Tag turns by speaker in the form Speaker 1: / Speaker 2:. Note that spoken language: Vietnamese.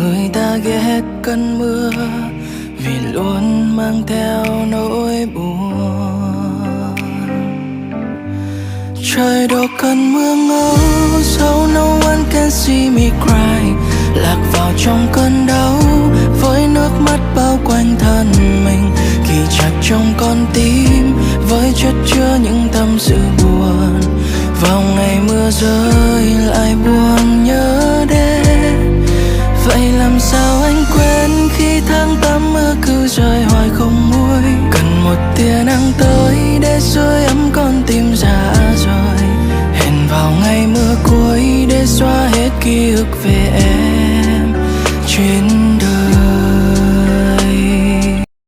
Speaker 1: Người ta ghét cơn mưa vì luôn mang theo nỗi buồn. Trời đổ cơn mưa ngâu, so no one can see me cry. Lạc vào trong cơn đau với nước mắt bao quanh thân mình, ghi chặt trong con tim với chất chứa những tâm sự buồn. Vào ngày mưa rơi lại buồn nhớ đến. Vậy làm sao anh quên khi tháng 8 mưa cứ rơi hoài không nguôi. Cần một tia nắng tới để rơi